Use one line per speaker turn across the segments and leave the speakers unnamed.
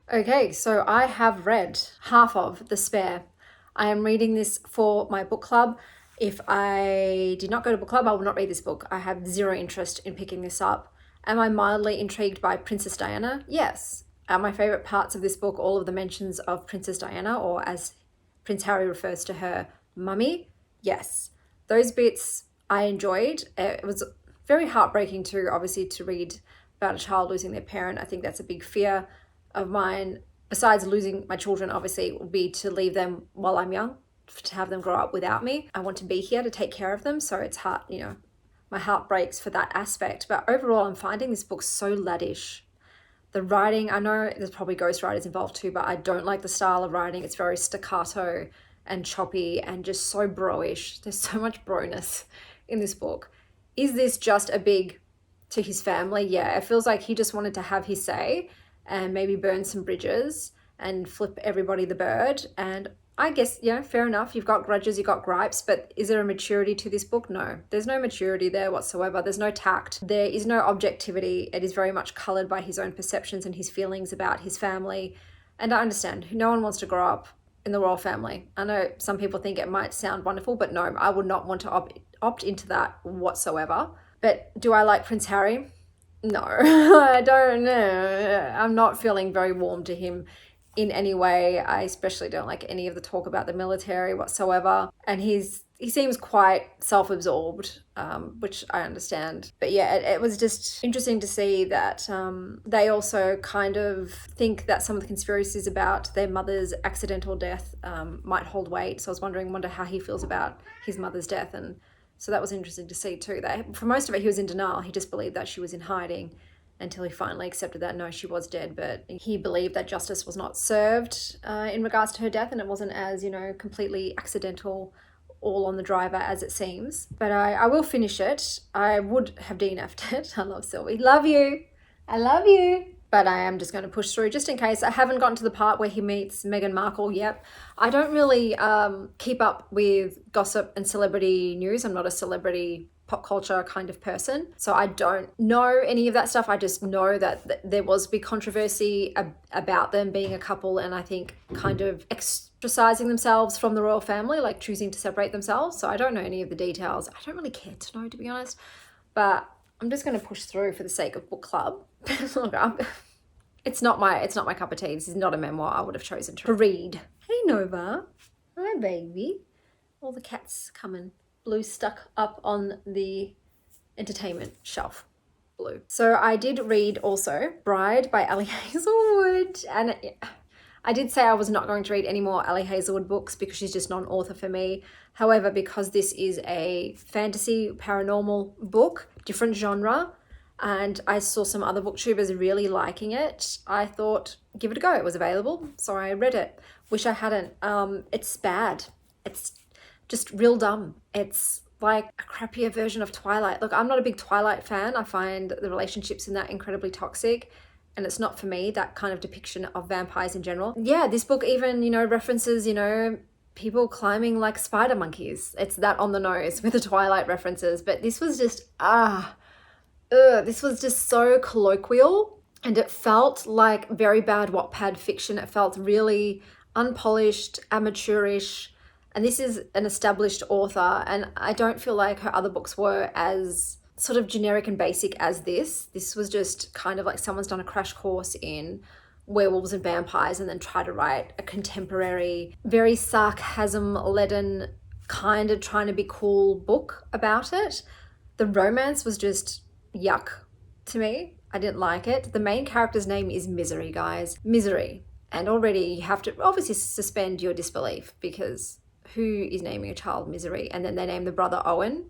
Okay, so I have read half of The Spare. I am reading this for my book club. If I did not go to book club, I will not read this book. I have zero interest in picking this up. Am I mildly intrigued by Princess Diana? Yes. Are my favorite parts of this book all of the mentions of Princess Diana, or as Prince Harry refers to her, mummy? Yes. Those bits I enjoyed. It was very heartbreaking too, obviously, to read about a child losing their parent. I think that's a big fear of mine, besides losing my children, obviously, would be to leave them while I'm young, to have them grow up without me. I want to be here to take care of them, so it's hard, my heart breaks for that aspect. But overall, I'm finding this book so laddish. The writing, I know there's probably ghostwriters involved too, but I don't like the style of writing. It's very staccato and choppy and just so bro-ish. There's so much broness in this book. Is this just a big to his family? Yeah, it feels like he just wanted to have his say and maybe burn some bridges and flip everybody the bird. And I guess, fair enough. You've got grudges, you've got gripes, but is there a maturity to this book? No, there's no maturity there whatsoever. There's no tact. There is no objectivity. It is very much colored by his own perceptions and his feelings about his family. And I understand no one wants to grow up in the royal family. I know some people think it might sound wonderful, but no, I would not want to opt into that whatsoever. But do I like Prince Harry? No, I don't know. I'm not feeling very warm to him in any way. I especially don't like any of the talk about the military whatsoever. And he seems quite self-absorbed, which I understand. But yeah, it was just interesting to see that they also kind of think that some of the conspiracies about their mother's accidental death might hold weight. So I wonder how he feels about his mother's death. And so that was interesting to see too. That for most of it, he was in denial. He just believed that she was in hiding until he finally accepted that, no, she was dead. But he believed that justice was not served in regards to her death, and it wasn't as, completely accidental, all on the driver as it seems. But I will finish it. I would have DNF'd it. I love Sylvie. Love you. I love you. But I am just going to push through just in case. I haven't gotten to the part where he meets Meghan Markle yet. I don't really keep up with gossip and celebrity news. I'm not a celebrity pop culture kind of person. So I don't know any of that stuff. I just know that there was big controversy about them being a couple, and I think kind of ostracizing themselves from the royal family, like choosing to separate themselves. So I don't know any of the details. I don't really care to know, to be honest. But I'm just going to push through for the sake of book club. Look, it's not my cup of tea. This is not a memoir I would have chosen to read. Hey Nova. Hi baby. All the cats coming. Blue stuck up on the entertainment shelf. Blue. So I did read also Bride by Ali Hazelwood, and I did say I was not going to read any more Ali Hazelwood books because she's just not an author for me. However, because this is a fantasy paranormal book, different genre, and I saw some other booktubers really liking it, I thought, give it a go. It was available, so I read it. Wish I hadn't. It's bad. It's just real dumb. It's like a crappier version of Twilight. Look, I'm not a big Twilight fan. I find the relationships in that incredibly toxic, and it's not for me, that kind of depiction of vampires in general. Yeah, this book even, references, people climbing like spider monkeys. It's that on the nose with the Twilight references. But this was just, this was just so colloquial, and it felt like very bad Wattpad fiction. It felt really unpolished, amateurish, and this is an established author, and I don't feel like her other books were as sort of generic and basic as this. This was just kind of like someone's done a crash course in werewolves and vampires and then try to write a contemporary, very sarcasm-laden, kind of trying to be cool book about it. The romance was just yuck to me. I didn't like it. The main character's name is Misery, guys. Misery. And already you have to obviously suspend your disbelief, because who is naming a child Misery? And then they name the brother Owen.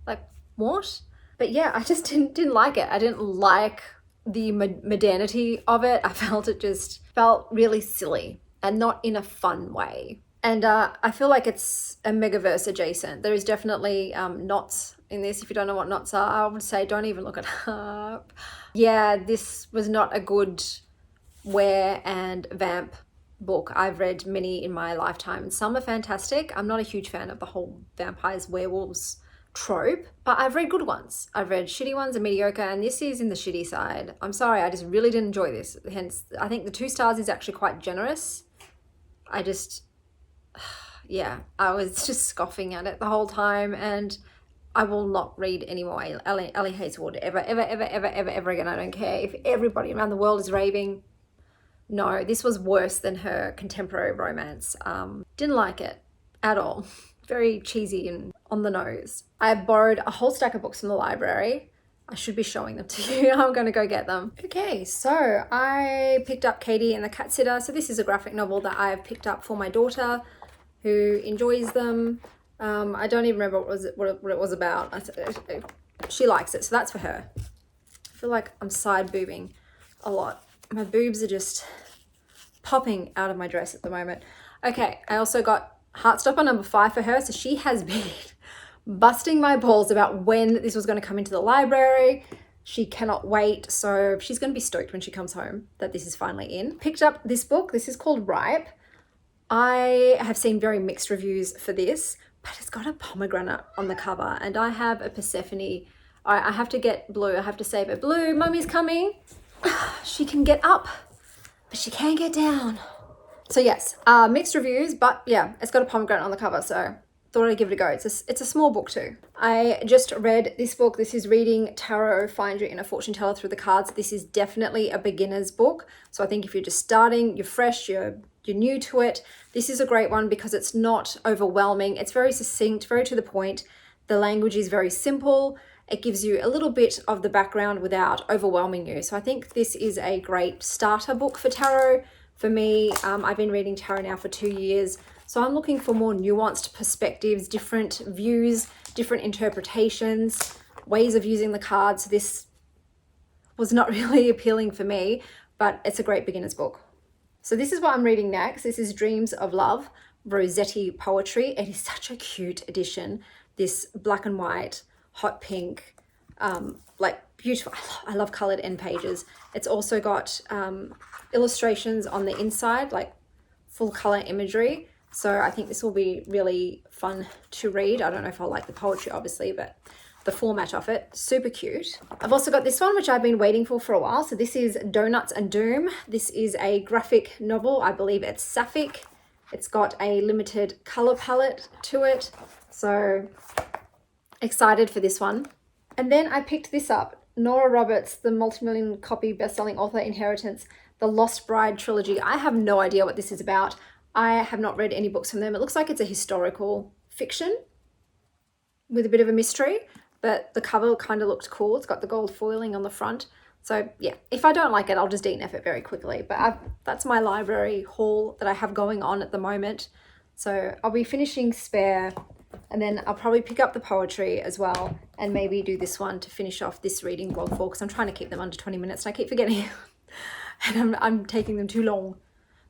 Like, what? But yeah, I just didn't like it. I didn't like the modernity of it. I felt it just felt really silly and not in a fun way. And I feel like it's a megaverse adjacent. There is definitely knots in this. If you don't know what knots are, I would say don't even look it up. Yeah, this was not a good were and vamp book. I've read many in my lifetime, and some are fantastic. I'm not a huge fan of the whole vampires, werewolves trope, but I've read good ones. I've read shitty ones and mediocre, and this is in the shitty side. I'm sorry, I just really didn't enjoy this. Hence, I think the 2 stars is actually quite generous. I just, yeah, I was just scoffing at it the whole time, and I will not read any more Ellie Hazelwood ever again. I don't care if everybody around the world is raving. No, this was worse than her contemporary romance. Didn't like it at all. Very cheesy and on the nose. I borrowed a whole stack of books from the library. I should be showing them to you. I'm going to go get them. Okay, so I picked up Katie and the Cat Sitter. So this is a graphic novel that I've picked up for my daughter who enjoys them. I don't even remember what it was about. She likes it, so that's for her. I feel like I'm side boobing a lot. My boobs are just popping out of my dress at the moment. Okay, I also got Heartstopper number 5 for her. So she has been busting my balls about when this was going to come into the library. She cannot wait. So she's going to be stoked when she comes home that this is finally in. Picked up this book. This is called Ripe. I have seen very mixed reviews for this, but it's got a pomegranate on the cover, and I have a Persephone. I have to get Blue. I have to save it. Blue, Mummy's coming. She can get up, but she can't get down. So yes, mixed reviews, but yeah, it's got a pomegranate on the cover, so thought I'd give it a go. It's a small book too. I just read this book. This is Reading Tarot, Find Your Inner Fortune Teller Through the Cards. This is definitely a beginner's book. So I think if you're just starting, you're fresh, you're new to it, this is a great one because it's not overwhelming. It's very succinct, very to the point. The language is very simple. It gives you a little bit of the background without overwhelming you. So I think this is a great starter book for tarot. For me, I've been reading tarot now for 2 years. So I'm looking for more nuanced perspectives, different views, different interpretations, ways of using the cards. This was not really appealing for me, but it's a great beginner's book. So this is what I'm reading next. This is Dreams of Love, Rossetti poetry. It is such a cute edition. This black and white, hot pink, like beautiful. I love colored end pages. It's also got illustrations on the inside, like full color imagery. So I think this will be really fun to read. I don't know if I'll like the poetry, obviously, but the format of it, super cute. I've also got this one, which I've been waiting for a while. So this is Doughnuts and Doom. This is a graphic novel. I believe it's sapphic. It's got a limited color palette to it. So excited for this one. And then I picked this up, Nora Roberts, the multi-million copy best-selling author, Inheritance, the Lost Bride trilogy. I have no idea what this is about. I have not read any books from them. It looks like it's a historical fiction with a bit of a mystery, but the cover kind of looked cool. It's got the gold foiling on the front. So yeah, if I don't like it, I'll just DNF it very quickly. But that's my library haul that I have going on at the moment. So I'll be finishing Spare, and then I'll probably pick up the poetry as well, and maybe do this one to finish off this reading vlog for, because I'm trying to keep them under 20 minutes and I keep forgetting and I'm taking them too long.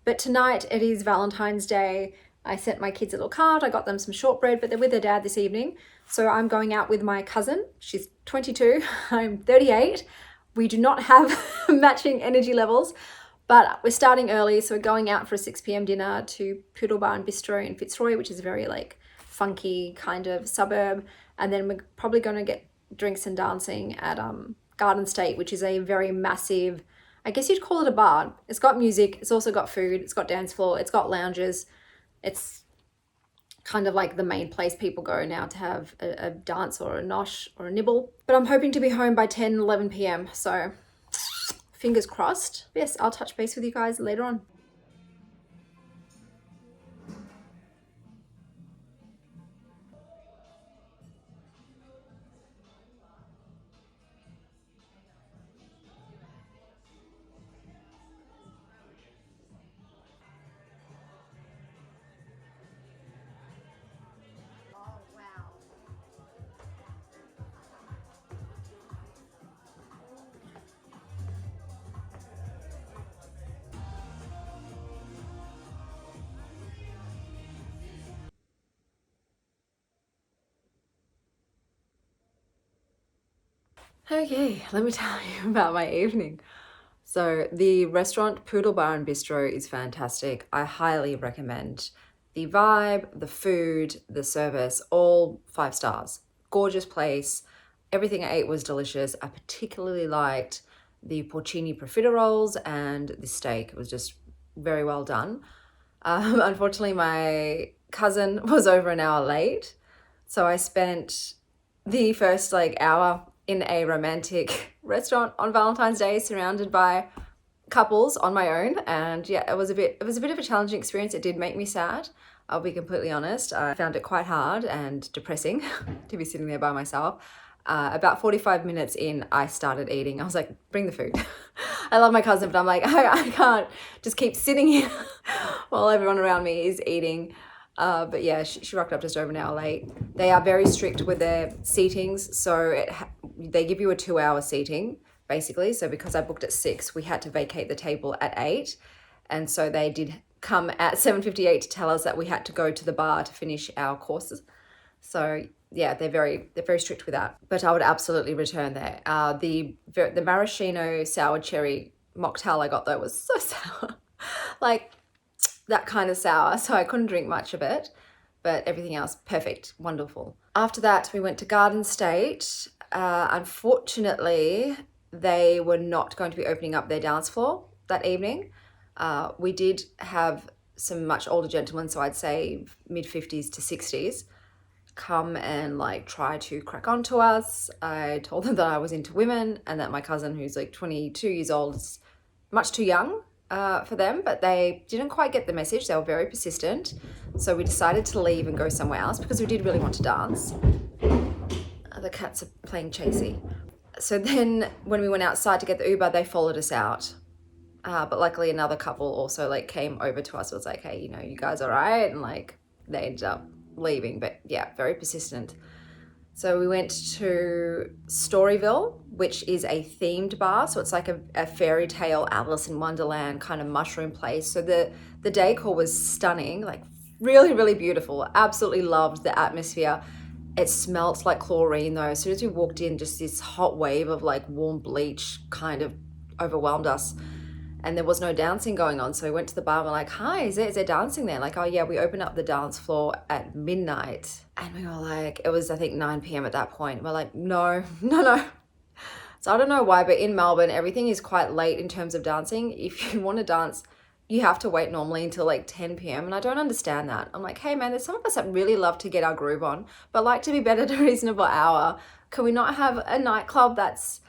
But tonight it is Valentine's Day. I sent my kids a little card. I got them some shortbread, but they're with their dad this evening. So I'm going out with my cousin. She's 22, I'm 38. We do not have matching energy levels, but we're starting early. So we're going out for a 6 p.m. dinner to Poodle Bar and Bistro in Fitzroy, which is a very like funky kind of suburb. And then we're probably going to get drinks and dancing at Garden State, which is a very massive, I guess you'd call it a bar. It's got music. It's also got food. It's got dance floor. It's got lounges. It's kind of like the main place people go now to have a dance or a nosh or a nibble. But I'm hoping to be home by 10, 11 p.m. So fingers crossed. Yes, I'll touch base with you guys later on. Okay, let me tell you about my evening. So the restaurant Poodle Bar and Bistro is fantastic. I highly recommend the vibe, the food, the service, all 5 stars.
gorgeous place. Everything I ate was delicious. I particularly liked the porcini profiteroles and the steak. It was just very well done. Unfortunately, my cousin was over an hour late, so I spent the first hour in a romantic restaurant on Valentine's Day, surrounded by couples on my own. And yeah, it was a bit of a challenging experience. It did make me sad, I'll be completely honest. I found it quite hard and depressing to be sitting there by myself. About 45 minutes in, I started eating. I was like, bring the food. I love my cousin, but I'm like, I can't just keep sitting here while everyone around me is eating. But yeah, she rocked up just over an hour late. They are very strict with their seatings. So they give you a 2-hour seating, basically. So because I booked at 6, we had to vacate the table at 8. And so they did come at 7:58 to tell us that we had to go to the bar to finish our courses. So yeah, they're very strict with that. But I would absolutely return there. The maraschino sour cherry mocktail I got though was so sour. Like that kind of sour. So I couldn't drink much of it. But everything else, perfect, wonderful. After that, we went to Garden State. Unfortunately, they were not going to be opening up their dance floor that evening. We did have some much older gentlemen, so I'd say mid-50s to 60s, come and try to crack onto us. I told them that I was into women and that my cousin, who's 22 years old, is much too young for them, but they didn't quite get the message. They were very persistent. So we decided to leave and go somewhere else because we did really want to dance. The cats are playing chasey. So then when we went outside to get the Uber, they followed us out. But luckily another couple also came over to us. It was like, hey, you guys all right? And they ended up leaving, but yeah, very persistent. So we went to Storyville, which is a themed bar. So it's like a fairy tale Alice in Wonderland kind of mushroom place. So the decor was stunning, really, really beautiful. Absolutely loved the atmosphere. It smelt like chlorine though. As soon as we walked in, just this hot wave of warm bleach kind of overwhelmed us. And there was no dancing going on. So we went to the bar and we're like, hi, is there dancing there? Oh yeah, we opened up the dance floor at midnight. And we were it was I think 9 p.m. at that point. We're like, no. So I don't know why, but in Melbourne, everything is quite late in terms of dancing. If you want to dance, you have to wait normally until 10 p.m. And I don't understand that. I'm like, hey man, there's some of us that really love to get our groove on, but like to be bed at a reasonable hour. Can we not have a nightclub that's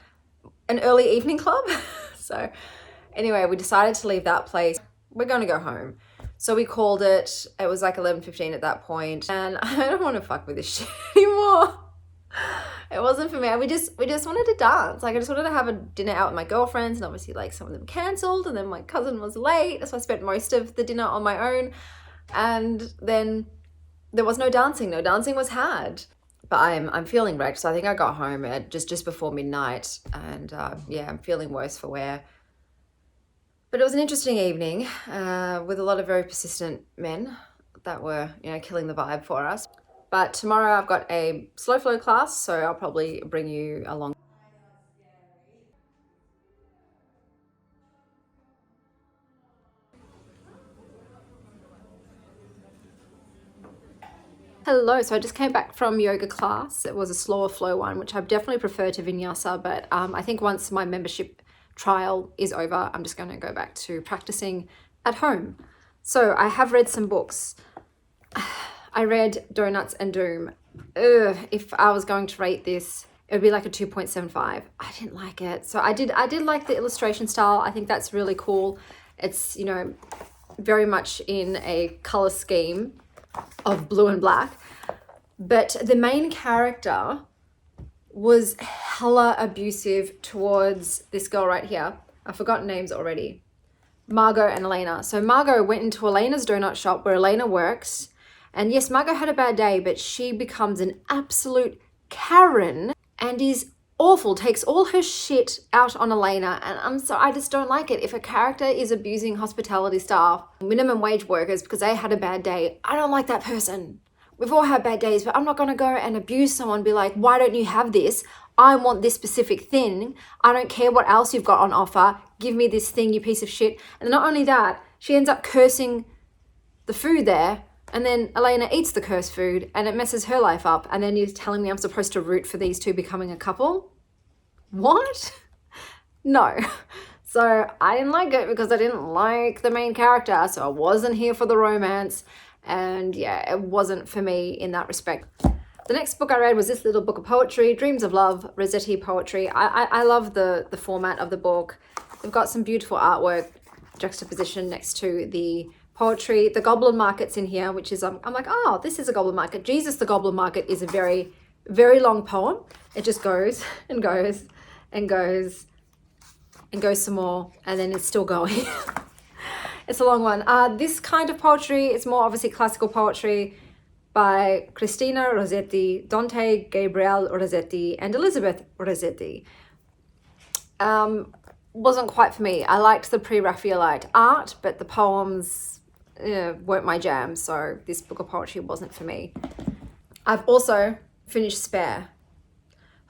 an early evening club? So anyway, we decided to leave that place. We're going to go home. So we called it. It was 11:15 at that point. And I don't want to fuck with this shit anymore. It wasn't for me. We just wanted to dance. I just wanted to have a dinner out with my girlfriends, and obviously some of them cancelled, and then my cousin was late. So I spent most of the dinner on my own. And then there was no dancing. No dancing was had. But I'm feeling wrecked. So I think I got home at just before midnight. And yeah, I'm feeling worse for wear. But it was an interesting evening with a lot of very persistent men that were, killing the vibe for us. But tomorrow I've got a slow flow class, so I'll probably bring you along. Hello, so I just came back from yoga class. It was a slower flow one, which I definitely prefer to vinyasa, but I think once my membership trial is over, I'm just going to go back to practicing at home. So I have read some books. I read Doughnuts and Doom. If I was going to rate this, it would be a 2.75. I didn't like it. So I did like the illustration style. I think that's really cool. It's, very much in a color scheme of blue and black. But the main character was hella abusive towards this girl right here. I've forgotten names already. Margot and Elena. So Margot went into Elena's donut shop where Elena works. And yes, Margot had a bad day, but she becomes an absolute Karen and is awful, takes all her shit out on Elena. And I just don't like it. If a character is abusing hospitality staff, minimum wage workers, because they had a bad day, I don't like that person. We've all had bad days, but I'm not going to go and abuse someone, be like, why don't you have this? I want this specific thing. I don't care what else you've got on offer. Give me this thing, you piece of shit. And not only that, she ends up cursing the food there
And then Elena eats the cursed food and it messes her life up. And then you're telling me I'm supposed to root for these two becoming a couple? What? No. So I didn't like it because I didn't like the main character. So I wasn't here for the romance. And yeah, it wasn't for me in that respect. The next book I read was this little book of poetry, Dreams of Love, Rossetti poetry. I love the format of the book. They've got some beautiful artwork juxtaposition next to the poetry. The Goblin Market's in here, which is, I'm like, oh, this is a Goblin Market. Jesus, the Goblin Market is a very, very long poem. It just goes and goes and goes and goes some more, and then it's still going. It's a long one. This kind of poetry is more obviously classical poetry by Cristina Rossetti, Dante Gabriel Rossetti, and Elizabeth Rossetti. Wasn't quite for me. I liked the pre-Raphaelite art, but the poems weren't my jam, so this book of poetry wasn't for me. I've also finished Spare.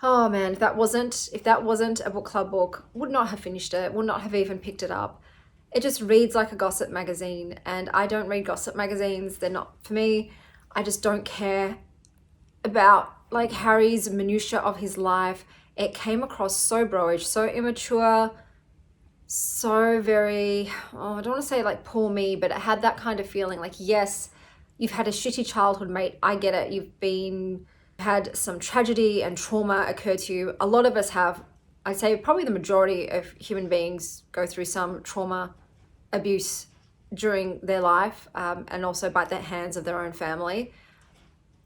Oh man, if that wasn't a book club book, would not have finished it, would not have even picked it up. It just reads like a gossip magazine, and I don't read gossip magazines. They're not for me. I just don't care about like Harry's minutiae of his life. It came across so bro-ish, so immature, so very, I don't want to say like poor me, but it had that kind of feeling like, yes, you've had a shitty childhood, mate. I get it. You've had some tragedy and trauma occur to you. A lot of us have. I'd say probably the majority of human beings go through some trauma, abuse during their life, and also by the hands of their own family.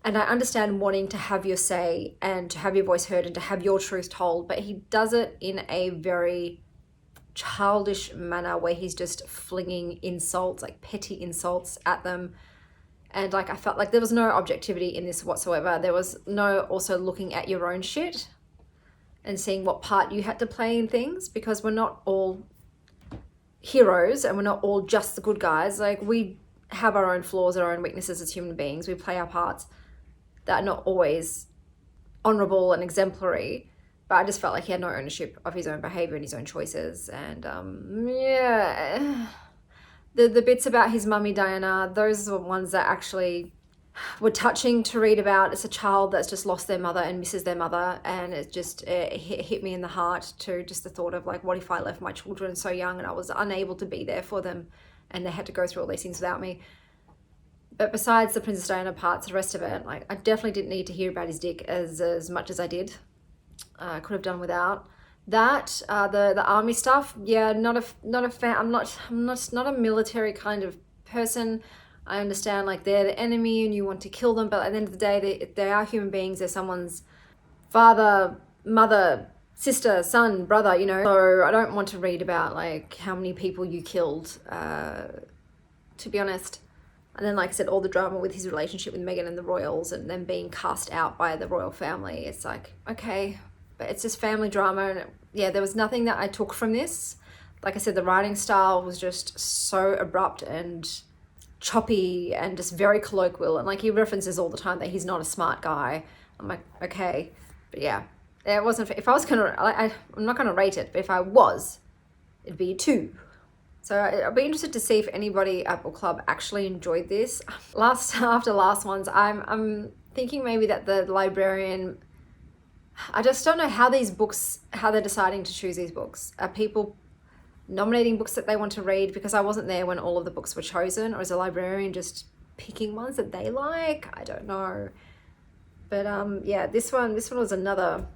And I understand wanting to have your say and to have your voice heard and to have your truth told, but he does it in a very childish manner where he's just flinging insults, like petty insults at them. And like, I felt like there was no objectivity in this whatsoever. There was no also looking at your own shit and seeing what part you had to play in things, because we're not all heroes and we're not all just the good guys. Like, we have our own flaws, our own weaknesses as human beings. We play our parts that are not always honorable and exemplary, but I just felt like he had no ownership of his own behavior and his own choices. And yeah, the bits about his mummy Diana, those are the ones that actually were touching to read about. It's a child that's just lost their mother and misses their mother, and it hit me in the heart to just the thought of like, what if I left my children so young and I was unable to be there for them and they had to go through all these things without me. But besides the Princess Diana parts, the rest of it, like, I definitely didn't need to hear about his dick as much as I did. I could have done without that. The army stuff, yeah, not a fan. I'm not a military kind of person. I understand like they're the enemy and you want to kill them, but at the end of the day, they are human beings. They're someone's father, mother, sister, son, brother, you know. So I don't want to read about like how many people you killed, to be honest. And then, like I said, all the drama with his relationship with Meghan and the royals and them being cast out by the royal family. It's like, okay, but it's just family drama. And yeah, there was nothing that I took from this. Like I said, the writing style was just so abrupt and choppy and just very colloquial, and like he references all the time that he's not a smart guy. I'm like, okay, but yeah, it wasn't. If I was gonna, I'm not gonna rate it, but if I was, it'd be a 2. So I'll be interested to see if anybody at book club actually enjoyed this. After last ones, I'm thinking maybe that the librarian. I just don't know how they're deciding to choose these books. Are people nominating books that they want to read? Because I wasn't there when all of the books were chosen, or is a librarian just picking ones that they like? I don't know. But yeah, this one was another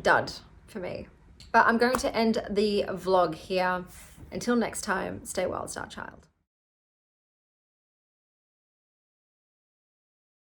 dud for me. But I'm going to end the vlog here. Until next time, stay wild, Star Child.